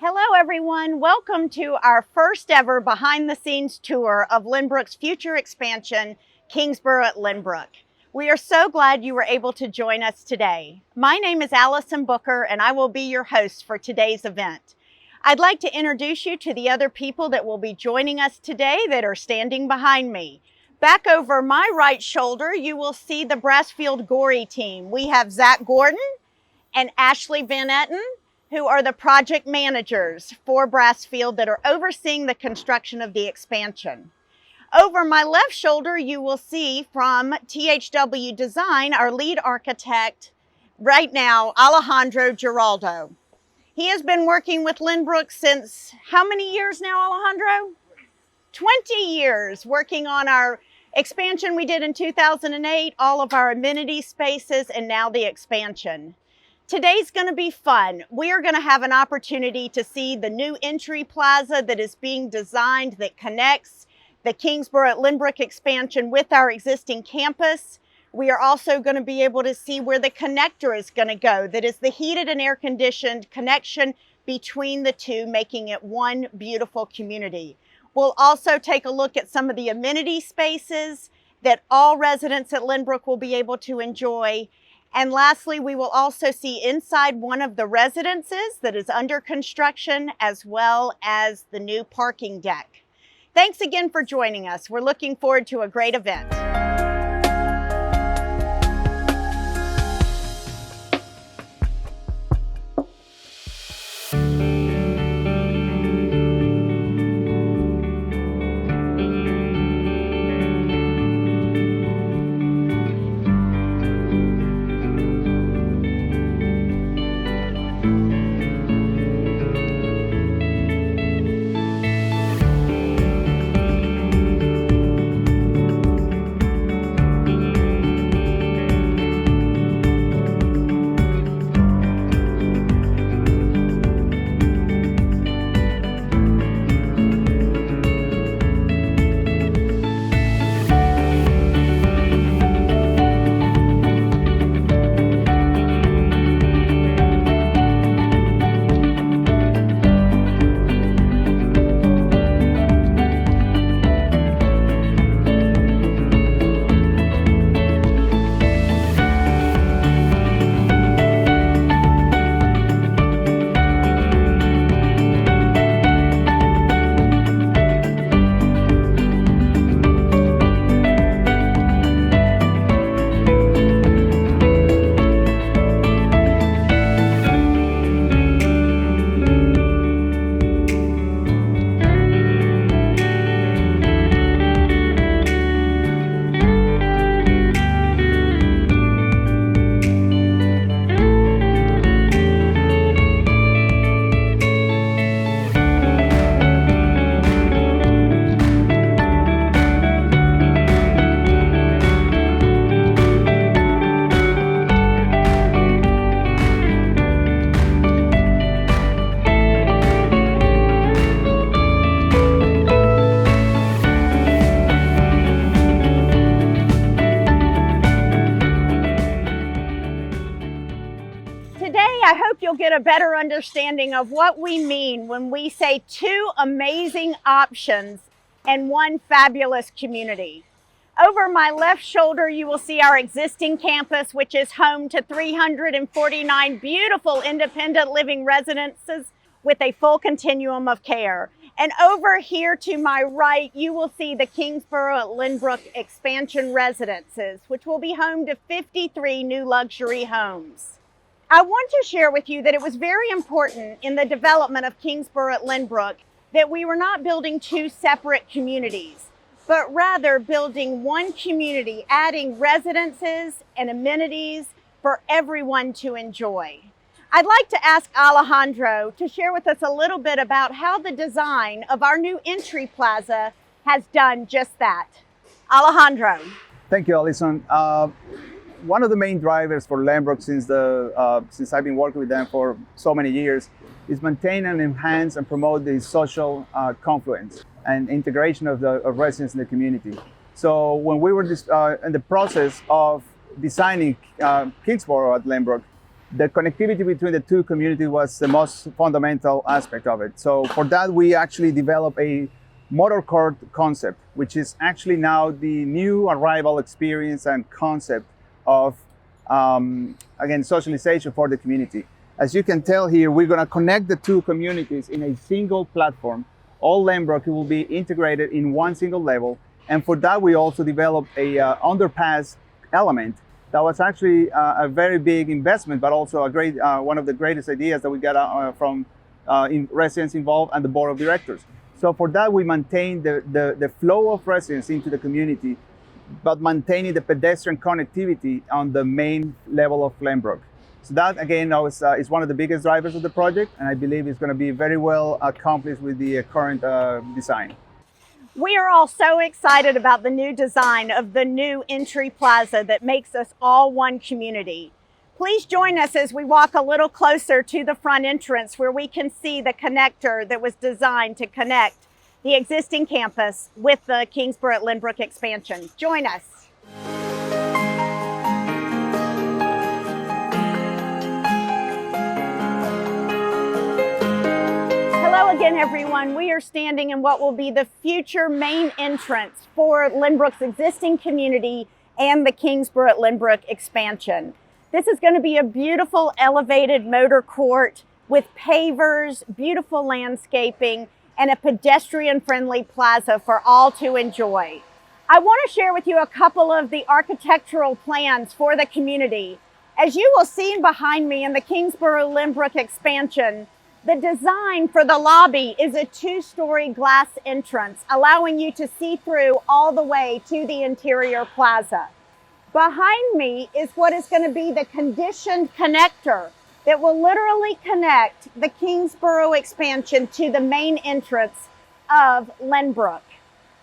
Hello everyone, welcome to our first ever behind the scenes tour of Lenbrook's future expansion, Kingsboro at Lenbrook. We are so glad you were able to join us today. My name is Allison Booker and I will be your host for today's event. I'd like to introduce you to the other people that will be joining us today that are standing behind me. Back over my right shoulder, you will see the Brassfield Gorey team. We have Zach Gordon and Ashley Van Etten, who are the project managers for Brassfield that are overseeing the construction of the expansion. Over my left shoulder, you will see from THW Design, our lead architect right now, Alejandro Giraldo. He has been working with Lenbrook since how many years now, Alejandro? 20 years working on our expansion we did in 2008, all of our amenity spaces, and now the expansion. Today's going to be fun. We are going to have an opportunity to see the new entry plaza that is being designed that connects the Kingsboro at Lenbrook expansion with our existing campus. We are also going to be able to see where the connector is going to go, that is the heated and air conditioned connection between the two, making it one beautiful community. We'll also take a look at some of the amenity spaces that all residents at Lenbrook will be able to enjoy. And lastly, we will also see inside one of the residences that is under construction, as well as the new parking deck. Thanks again for joining us. We're looking forward to a great event. I hope you'll get a better understanding of what we mean when we say two amazing options and one fabulous community. Over my left shoulder, you will see our existing campus, which is home to 349 beautiful independent living residences with a full continuum of care. And over here to my right, you will see the Kingsboro at Lenbrook expansion residences, which will be home to 53 new luxury homes. I want to share with you that it was very important in the development of Kingsboro at Lenbrook that we were not building two separate communities, but rather building one community, adding residences and amenities for everyone to enjoy. I'd like to ask Alejandro to share with us a little bit about how the design of our new entry plaza has done just that. Alejandro. Thank you, Allison. One of the main drivers for Lenbrook since I've been working with them for so many years is maintain and enhance and promote the social confluence and integration of residents in the community. So when we were in the process of designing Kingsboro at Lenbrook, The connectivity between the two communities was the most fundamental aspect of it. So for that, we actually developed a motor court concept, which is actually now the new arrival experience and concept of, again, socialization for the community. As you can tell here, we're going to connect the two communities in a single platform. All Lenbrook will be integrated in one single level. And for that, we also developed a underpass element. That was actually a very big investment, but also a great, one of the greatest ideas that we got from residents involved and the board of directors. So for that, we maintain the flow of residents into the community, but maintaining the pedestrian connectivity on the main level of Lenbrook. So that, again, is one of the biggest drivers of the project, and I believe it's going to be very well accomplished with the current design. We are all so excited about the new design of the new entry plaza that makes us all one community. Please join us as we walk a little closer to the front entrance where we can see the connector that was designed to connect the existing campus with the Kingsboro at Lenbrook expansion. Join us. Hello again, everyone. We are standing in what will be the future main entrance for Lenbrook's existing community and the Kingsboro at Lenbrook expansion. This is going to be a beautiful elevated motor court with pavers, beautiful landscaping, and a pedestrian-friendly plaza for all to enjoy. I want to share with you a couple of the architectural plans for the community. As you will see behind me in the Kingsboro Lenbrook expansion, the design for the lobby is a two-story glass entrance, allowing you to see through all the way to the interior plaza. Behind me is what is going to be the conditioned connector that will literally connect the Kingsboro expansion to the main entrance of Lenbrook.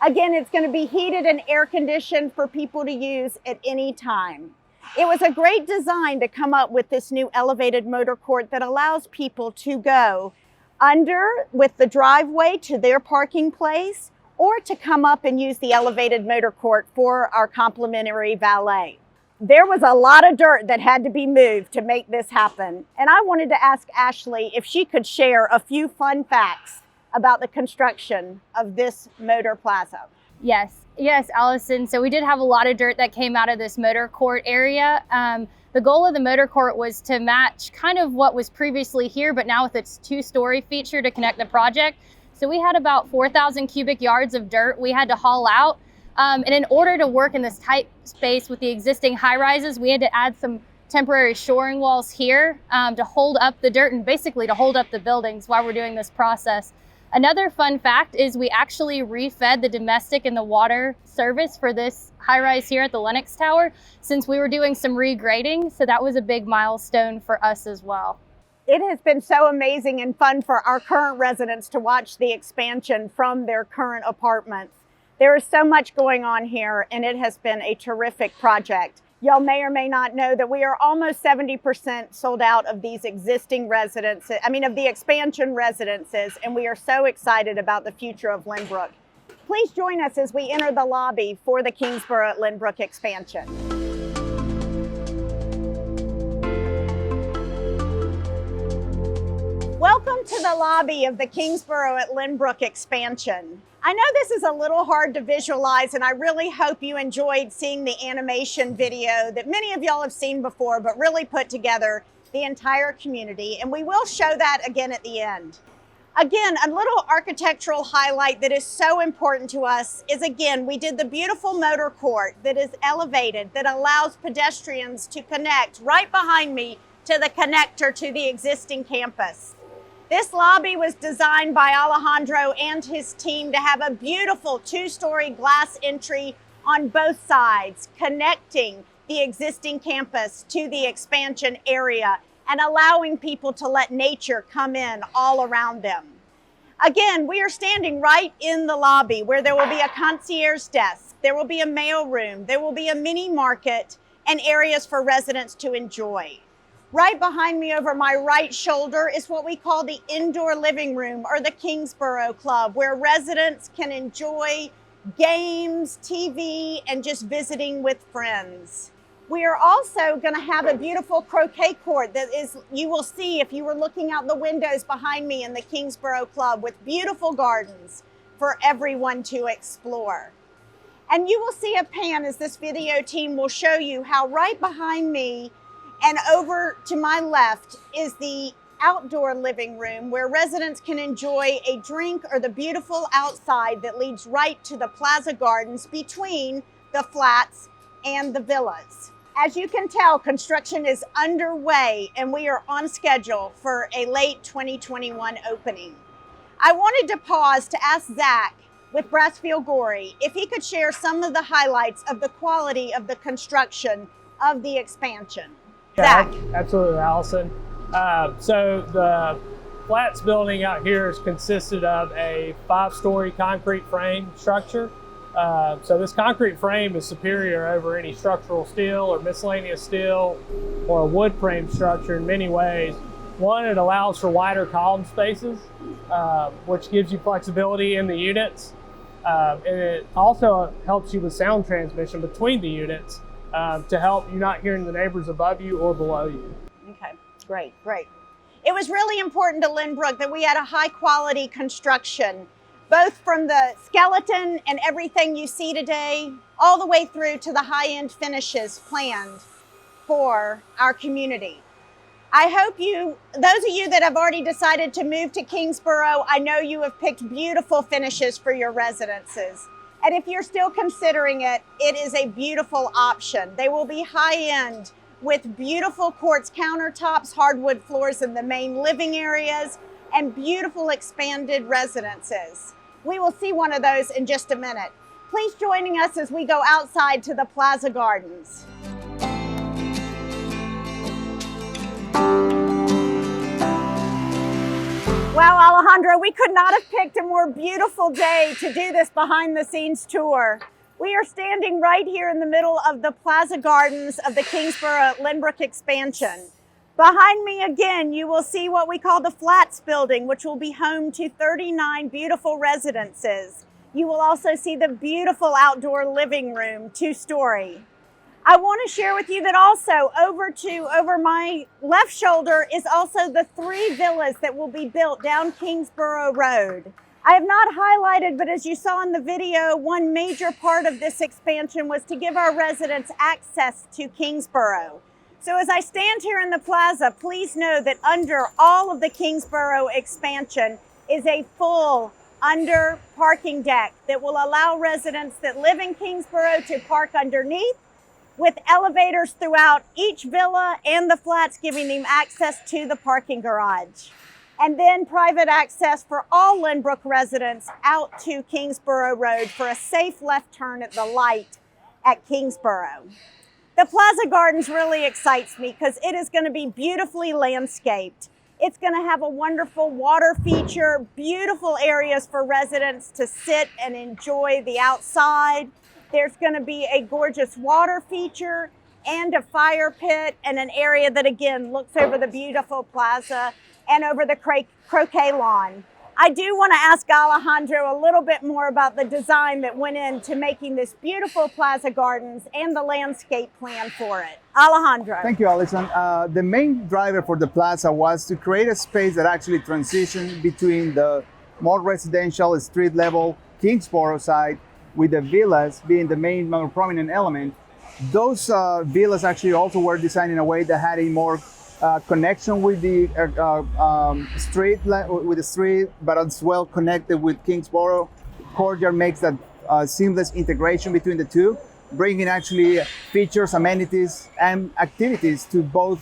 Again, it's going to be heated and air conditioned for people to use at any time. It was a great design to come up with this new elevated motor court that allows people to go under with the driveway to their parking place, or to come up and use the elevated motor court for our complimentary valet. There was a lot of dirt that had to be moved to make this happen. And I wanted to ask Ashley if she could share a few fun facts about the construction of this motor plaza. Yes, Allison. So we did have a lot of dirt that came out of this motor court area. The goal of the motor court was to match kind of what was previously here, but now with its two-story feature to connect the project. So we had about 4,000 cubic yards of dirt we had to haul out. And in order to work in this tight space with the existing high rises, we had to add some temporary shoring walls here to hold up the dirt and basically to hold up the buildings while we're doing this process. Another fun fact is we actually refed the domestic and the water service for this high rise here at the Lennox Tower since we were doing some regrading. So that was a big milestone for us as well. It has been so amazing and fun for our current residents to watch the expansion from their current apartments. There is so much going on here, and it has been a terrific project. Y'all may or may not know that we are almost 70% sold out of these existing residences, of the expansion residences, and we are so excited about the future of Lenbrook. Please join us as we enter the lobby for the Kingsboro at Lenbrook expansion. Welcome to the lobby of the Kingsboro at Lenbrook expansion. I know this is a little hard to visualize, and I really hope you enjoyed seeing the animation video that many of y'all have seen before, but really put together the entire community, and we will show that again at the end. Again, a little architectural highlight that is so important to us is, again, we did the beautiful motor court that is elevated, that allows pedestrians to connect right behind me to the connector to the existing campus. This lobby was designed by Alejandro and his team to have a beautiful two-story glass entry on both sides, connecting the existing campus to the expansion area and allowing people to let nature come in all around them. Again, we are standing right in the lobby where there will be a concierge desk, there will be a mail room, there will be a mini market, and areas for residents to enjoy. Right behind me over my right shoulder is what we call the indoor living room, or the Kingsboro Club, where residents can enjoy games, TV, and just visiting with friends. We are also going to have a beautiful croquet court that is, you will see if you were looking out the windows behind me in the Kingsboro Club, with beautiful gardens for everyone to explore. And you will see a pan as this video team will show you how right behind me and over to my left is the outdoor living room where residents can enjoy a drink or the beautiful outside that leads right to the plaza gardens between the flats and the villas. As you can tell, construction is underway and we are on schedule for a late 2021 opening. I wanted to pause to ask Zach with Brassfield Gorey if he could share some of the highlights of the quality of the construction of the expansion. Yeah, Zach. absolutely, Allison. So the flats building out here is consisted of a 5-story concrete frame structure. So this concrete frame is superior over any structural steel or miscellaneous steel or a wood frame structure in many ways. One, it allows for wider column spaces, which gives you flexibility in the units. And it also helps you with sound transmission between the units to help you not hearing the neighbors above you or below you. Okay, great, great. It was really important to Lenbrook that we had a high quality construction, both from the skeleton and everything you see today, all the way through to the high-end finishes planned for our community. I hope those of you that have already decided to move to Kingsboro, I know you have picked beautiful finishes for your residences. And if you're still considering it, it is a beautiful option. They will be high-end with beautiful quartz countertops, hardwood floors in the main living areas, and beautiful expanded residences. We will see one of those in just a minute. Please join us as we go outside to the Plaza Gardens. Wow, Alejandro, we could not have picked a more beautiful day to do this behind the scenes tour. We are standing right here in the middle of the Plaza Gardens of the Kingsboro Lenbrook expansion. Behind me again, you will see what we call the Flats building, which will be home to 39 beautiful residences. You will also see the beautiful outdoor living room, 2-story. I want to share with you that also over my left shoulder is also the 3 villas that will be built down Kingsboro Road. I have not highlighted, but as you saw in the video, one major part of this expansion was to give our residents access to Kingsboro. So as I stand here in the plaza, please know that under all of the Kingsboro expansion is a full under parking deck that will allow residents that live in Kingsboro to park underneath, with elevators throughout each villa and the flats giving them access to the parking garage. And then private access for all Lenbrook residents out to Kingsboro Road for a safe left turn at the light at Kingsboro. The Plaza Gardens really excites me because it is going to be beautifully landscaped. It's going to have a wonderful water feature, beautiful areas for residents to sit and enjoy the outside. There's going to be a gorgeous water feature and a fire pit and an area that again looks over the beautiful plaza and over the croquet lawn. I do want to ask Alejandro a little bit more about the design that went into making this beautiful Plaza Gardens and the landscape plan for it. Alejandro. Thank you, Allison. The main driver for the plaza was to create a space that actually transitioned between the more residential street level Kingsboro side, with the villas being the main, more prominent element. Those villas actually also were designed in a way that had a more connection with the street, but as well connected with Kingsboro. Courtyard makes that seamless integration between the two, bringing actually features, amenities, and activities to both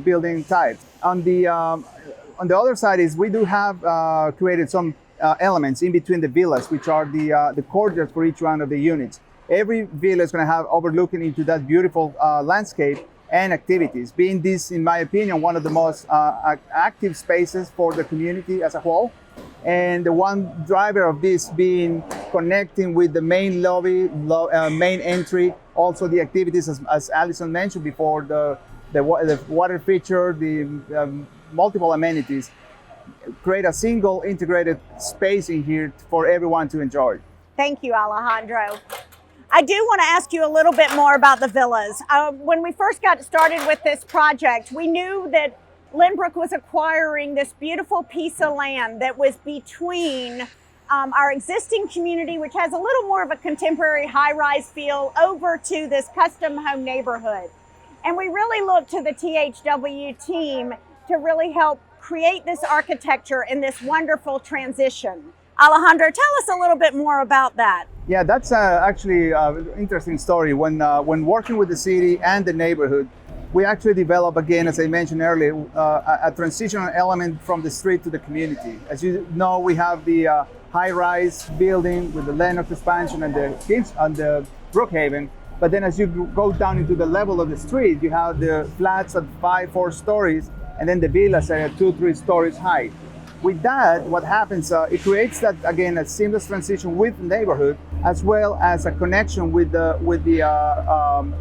building types. On the other side is we do have created some elements in between the villas, which are the courtyards for each one of the units. Every villa is going to have overlooking into that beautiful landscape and activities, being this, in my opinion, one of the most active spaces for the community as a whole. And the one driver of this being connecting with the main lobby, main entry, also the activities, as Allison mentioned before, the water feature, the multiple amenities, create a single integrated space in here for everyone to enjoy. Thank you, Alejandro. I do want to ask you a little bit more about the villas. When we first got started with this project, we knew that Lenbrook was acquiring this beautiful piece of land that was between our existing community, which has a little more of a contemporary high-rise feel, over to this custom home neighborhood. And we really looked to the THW team to really help create this architecture in this wonderful transition. Alejandro, tell us a little bit more about that. Yeah, that's actually an interesting story. When working with the city and the neighborhood, we actually developed, again, as I mentioned earlier, a transitional element from the street to the community. As you know, we have the high-rise building with the Lenbrook expansion and the Brookhaven. But then as you go down into the level of the street, you have the flats at 4 stories, and then the villas are at 2-3 stories high. With that, what happens, it creates that, again, a seamless transition with the neighborhood, as well as a connection with the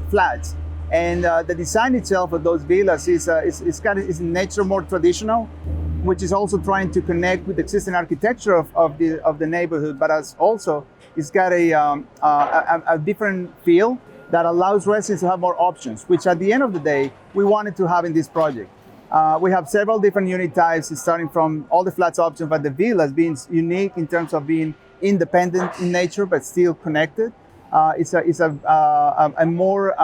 flats. And the design itself of those villas is in nature more traditional, which is also trying to connect with the existing architecture of the neighborhood, but it's got a different feel that allows residents to have more options, which at the end of the day, we wanted to have in this project. We have several different unit types, starting from all the flats options, but the villas being unique in terms of being independent in nature, but still connected. It's a more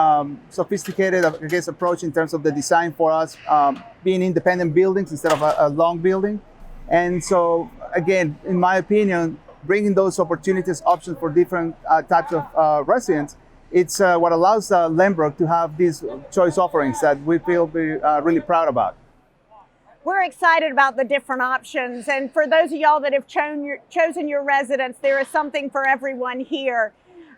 sophisticated, I guess, approach in terms of the design for us, being independent buildings instead of a long building. And so, again, in my opinion, bringing those opportunities, options for different types of residents, it's what allows Lenbrook to have these choice offerings that we feel really proud about. We're excited about the different options. And for those of y'all that have chosen your residence, there is something for everyone here.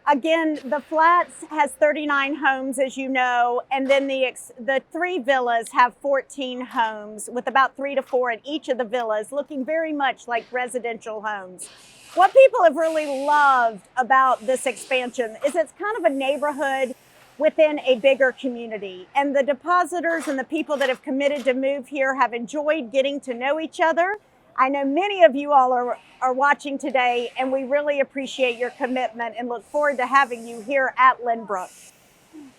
Again, the Flats has 39 homes, as you know, and then the 3 villas have 14 homes, with about 3 to 4 in each of the villas, looking very much like residential homes. What people have really loved about this expansion is it's kind of a neighborhood within a bigger community. And the depositors and the people that have committed to move here have enjoyed getting to know each other. I know many of you all are watching today, and we really appreciate your commitment and look forward to having you here at Lenbrook.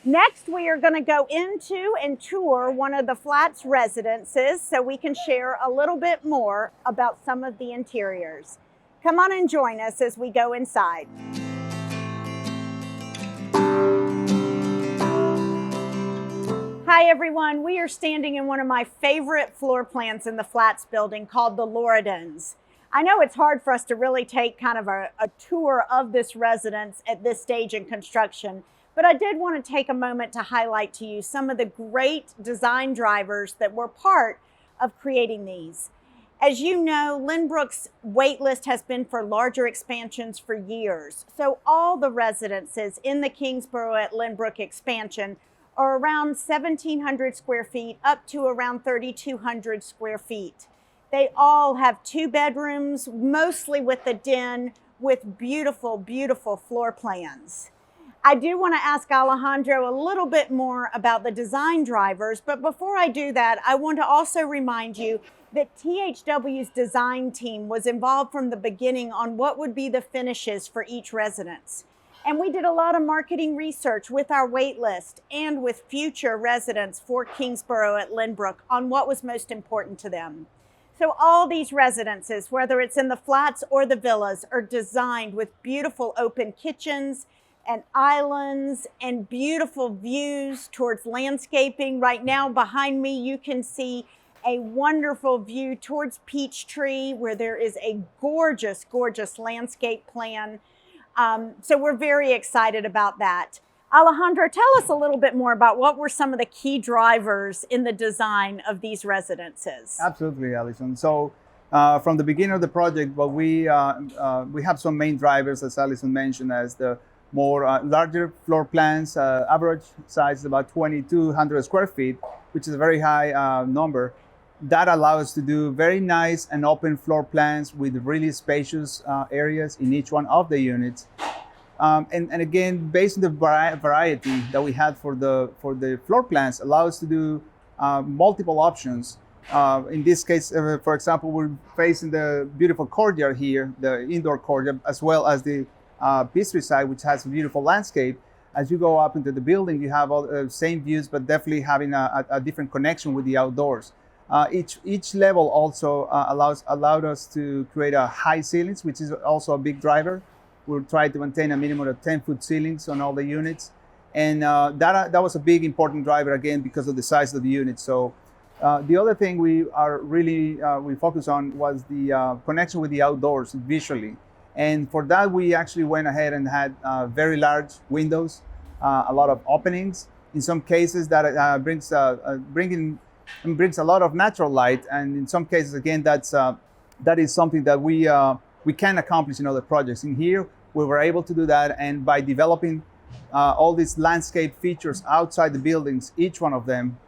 Next, we are going to go into and tour one of the Flats residences so we can share a little bit more about some of the interiors. Come on and join us as we go inside. Hi everyone, we are standing in one of my favorite floor plans in the Flats building called the Loredans. I know it's hard for us to really take kind of a tour of this residence at this stage in construction, but I did want to take a moment to highlight to you some of the great design drivers that were part of creating these. As you know, Lenbrook's wait list has been for larger expansions for years. So all the residences in the Kingsboro at Lenbrook expansion are around 1,700 square feet up to around 3,200 square feet. They all have 2 bedrooms, mostly with a den, with beautiful, beautiful floor plans. I do want to ask Alejandro a little bit more about the design drivers, but before I do that, I want to also remind you that THW's design team was involved from the beginning on what would be the finishes for each residence. And we did a lot of marketing research with our wait list and with future residents for Kingsboro at Lenbrook on what was most important to them. So all these residences, whether it's in the flats or the villas, are designed with beautiful open kitchens and islands and beautiful views towards landscaping. Right now behind me, you can see a wonderful view towards Peachtree, where there is a gorgeous, gorgeous landscape plan. So we're very excited about that. Alejandro, tell us a little bit more about what were some of the key drivers in the design of these residences. Absolutely, Allison. So from the beginning of the project, well, we have some main drivers, as Allison mentioned, as the more larger floor plans. Average size is about 2,200 square feet, which is a very high number. That allows us to do very nice and open floor plans with really spacious areas in each one of the units. And again, based on the variety that we had for the floor plans, allows us to do multiple options. In this case, for example, we're facing the beautiful courtyard here, the indoor courtyard, as well as the Peachtree side, which has a beautiful landscape. As you go up into the building, you have all the same views, but definitely having a different connection with the outdoors. Each level also allowed us to create a high ceilings, which is also a big driver. We'll try to maintain a minimum of 10-foot ceilings on all the units. And that was a big important driver, again, because of the size of the unit. So the other thing we focused on was the connection with the outdoors visually. And for that, we actually went ahead and had very large windows, a lot of openings. In some cases, that brings a lot of natural light. And in some cases, again, that is something that we can accomplish in other projects. In here, we were able to do that, and by developing all these landscape features outside the buildings, each one of them,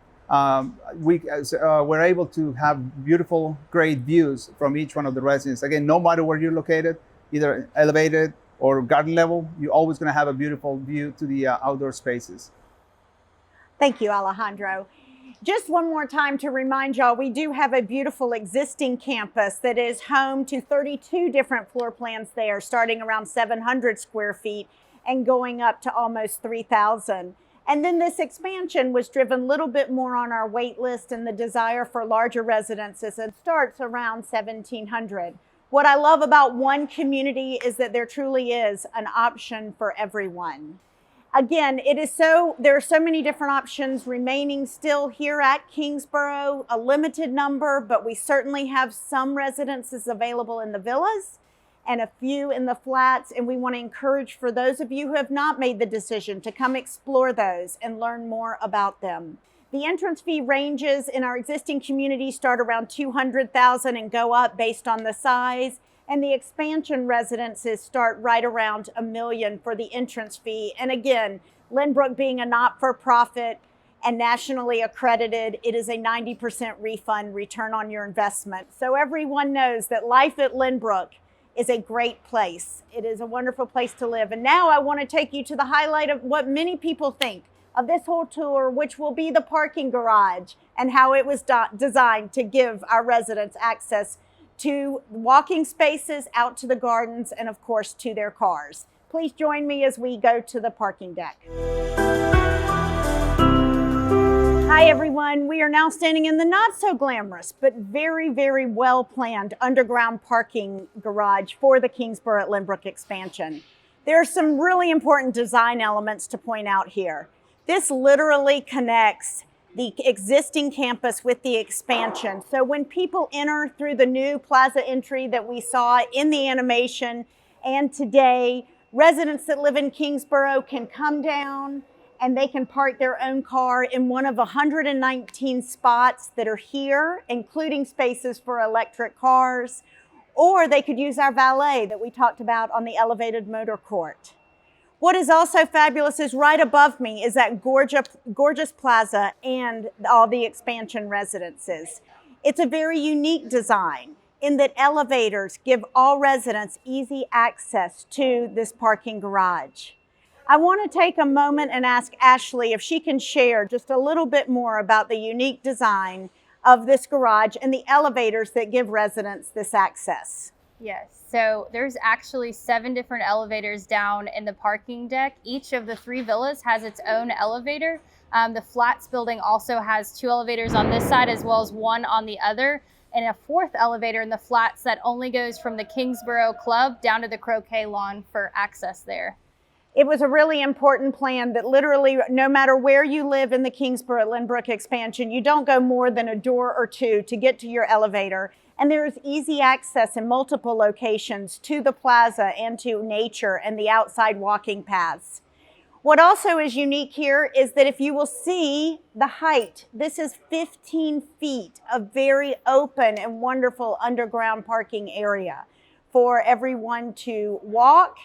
we're able to have beautiful, great views from each one of the residences. Again, no matter where you're located, either elevated or garden level, you're always going to have a beautiful view to the outdoor spaces. Thank you, Alejandro. Just one more time to remind y'all, we do have a beautiful existing campus that is home to 32 different floor plans there, starting around 700 square feet and going up to almost 3,000. And then this expansion was driven a little bit more on our wait list and the desire for larger residences. It starts around 1,700. What I love about one community is that there truly is an option for everyone. Again, there are so many different options remaining still here at Kingsboro, a limited number, but we certainly have some residences available in the villas and a few in the flats. And we want to encourage for those of you who have not made the decision to come explore those and learn more about them. The entrance fee ranges in our existing community start around $200,000 and go up based on the size. And the expansion residences start right around $1 million for the entrance fee. And again, Lenbrook being a not-for-profit and nationally accredited, it is a 90% refund return on your investment. So everyone knows that life at Lenbrook is a great place. It is a wonderful place to live. And now I want to take you to the highlight of what many people think of this whole tour, which will be the parking garage and how it was designed to give our residents access to walking spaces, out to the gardens, and of course to their cars. Please join me as we go to the parking deck. Hi everyone, we are now standing in the not so glamorous, but very, very well planned underground parking garage for the Kingsboro at Lenbrook expansion. There are some really important design elements to point out here. This literally connects the existing campus with the expansion. So when people enter through the new plaza entry that we saw in the animation and today, residents that live in Kingsboro can come down and they can park their own car in one of 119 spots that are here, including spaces for electric cars, or they could use our valet that we talked about on the elevated motor court. What is also fabulous is right above me is that gorgeous plaza and all the expansion residences. It's a very unique design in that elevators give all residents easy access to this parking garage. I want to take a moment and ask Ashley if she can share just a little bit more about the unique design of this garage and the elevators that give residents this access. Yes, so there's actually 7 different elevators down in the parking deck. Each of the 3 villas has its own elevator. The flats building also has 2 elevators on this side as well as 1 on the other, and a 4th elevator in the flats that only goes from the Kingsboro Club down to the croquet lawn for access there. It was a really important plan that literally, no matter where you live in the Kingsboro at Lenbrook expansion, you don't go more than a door or 2 to get to your elevator. And there is easy access in multiple locations to the plaza and to nature and the outside walking paths. What also is unique here is that if you will see the height, this is 15 feet of very open and wonderful underground parking area for everyone to walk,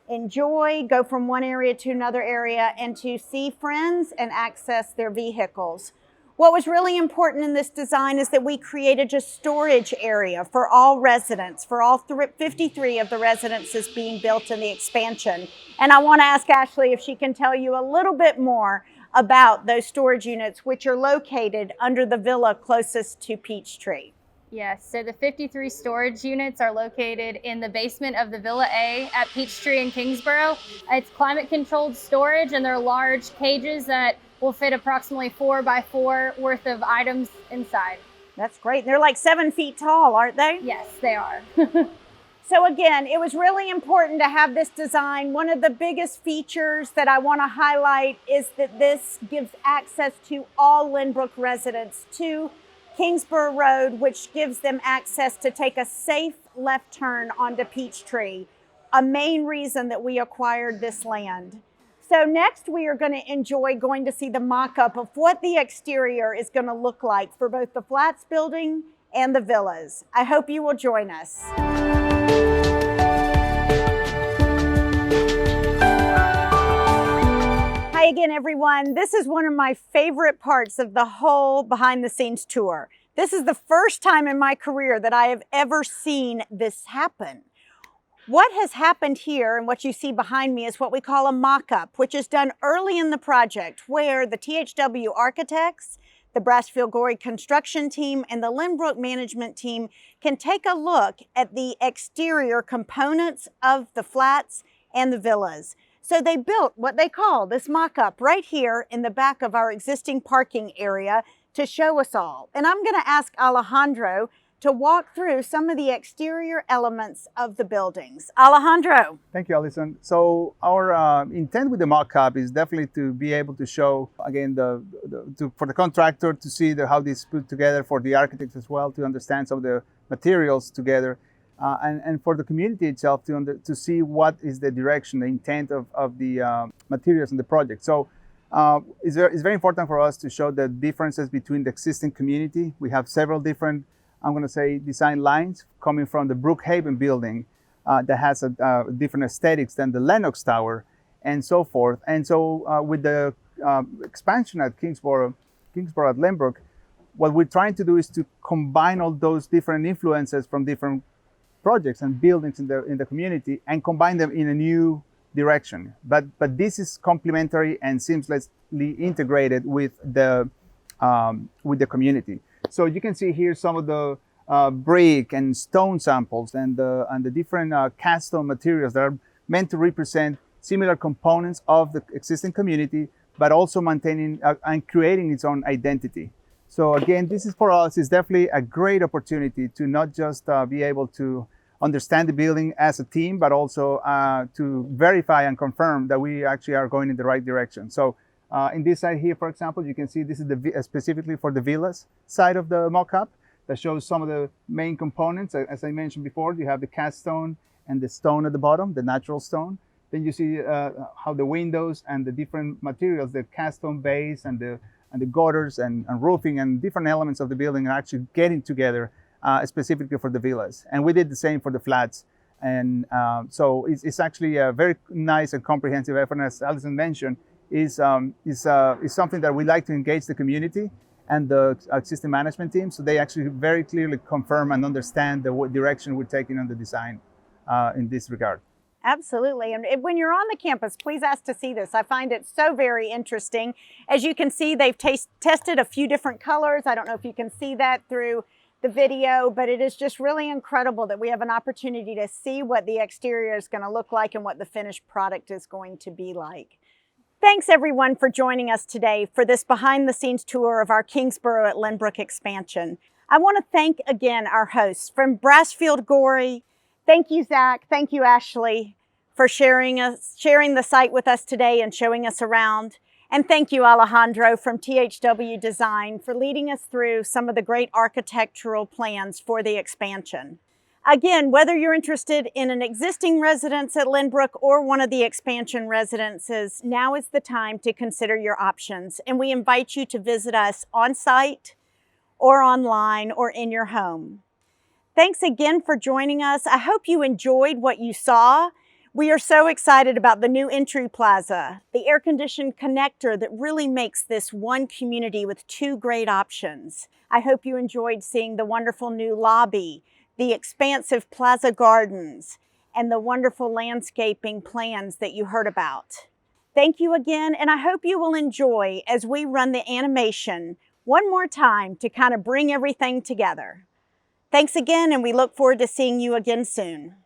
enjoy, go from one area to another area, and to see friends and access their vehicles. What was really important in this design is that we created a storage area for all residents, for all 53 of the residences being built in the expansion. And I want to ask Ashley if she can tell you a little bit more about those storage units, which are located under the villa closest to Peachtree. Yes, so the 53 storage units are located in the basement of the Villa A at Peachtree in Kingsboro. It's climate controlled storage, and they're large cages that will fit approximately 4 by 4 worth of items inside. That's great. They're like 7 feet tall, aren't they? Yes, they are. So again, it was really important to have this design. One of the biggest features that I want to highlight is that this gives access to all Lenbrook residents to Kingsboro Road, which gives them access to take a safe left turn onto Peachtree, a main reason that we acquired this land. So next we are going to enjoy going to see the mock-up of what the exterior is going to look like for both the flats building and the villas. I hope you will join us. Hi again, everyone. This is one of my favorite parts of the whole behind the scenes tour. This is the first time in my career that I have ever seen this happen. What has happened here and what you see behind me is what we call a mock-up, which is done early in the project where the THW architects, the Brassfield Gorey construction team, and the Lenbrook management team can take a look at the exterior components of the flats and the villas. So they built what they call this mock-up right here in the back of our existing parking area to show us all. And I'm going to ask Alejandro to walk through some of the exterior elements of the buildings. Alejandro. Thank you, Allison. So our intent with the mock-up is definitely to be able to show, again, for the contractor to see how this is put together, for the architects as well to understand some of the materials together, and for the community itself to see what is the direction, the intent of the materials in the project. So it's very important for us to show the differences between the existing community. We have several different, I'm going to say, design lines coming from the Brookhaven building that has a different aesthetics than the Lennox Tower and so forth. And so with the expansion at Kingsboro at Lenbrook, what we're trying to do is to combine all those different influences from different projects and buildings in the community and combine them in a new direction. But this is complementary and seamlessly integrated with the community. So you can see here some of the brick and stone samples and the different cast stone materials that are meant to represent similar components of the existing community, but also maintaining and creating its own identity. So again, this is for us is definitely a great opportunity to not just be able to understand the building as a team, but also to verify and confirm that we actually are going in the right direction. So in this side here, for example, you can see this is specifically for the villas side of the mock-up that shows some of the main components. As I mentioned before, you have the cast stone and the stone at the bottom, the natural stone. Then you see how the windows and the different materials, the cast stone base and the gutters and roofing and different elements of the building are actually getting together specifically for the villas. And we did the same for the flats. And so it's actually a very nice and comprehensive effort. As Alison mentioned, is something that we like to engage the community and the existing management team, so they actually very clearly confirm and understand the direction we're taking on the design in this regard. Absolutely. And when you're on the campus, please ask to see this. I find it so very interesting. As you can see, they've tested a few different colors. I don't know if you can see that through the video, but it is just really incredible that we have an opportunity to see what the exterior is going to look like and what the finished product is going to be like. Thanks everyone for joining us today for this behind the scenes tour of our Kingsboro at Lenbrook expansion. I want to thank again our hosts from Brassfield Gorey. Thank you, Zach. Thank you, Ashley, for sharing the site with us today and showing us around. And thank you, Alejandro from THW Design, for leading us through some of the great architectural plans for the expansion. Again, whether you're interested in an existing residence at Lenbrook or one of the expansion residences, now is the time to consider your options. And we invite you to visit us on site or online or in your home. Thanks again for joining us. I hope you enjoyed what you saw. We are so excited about the new entry plaza, the air-conditioned connector that really makes this one community with two great options. I hope you enjoyed seeing the wonderful new lobby, the expansive plaza gardens, and the wonderful landscaping plans that you heard about. Thank you again, and I hope you will enjoy as we run the animation one more time to kind of bring everything together. Thanks again, and we look forward to seeing you again soon.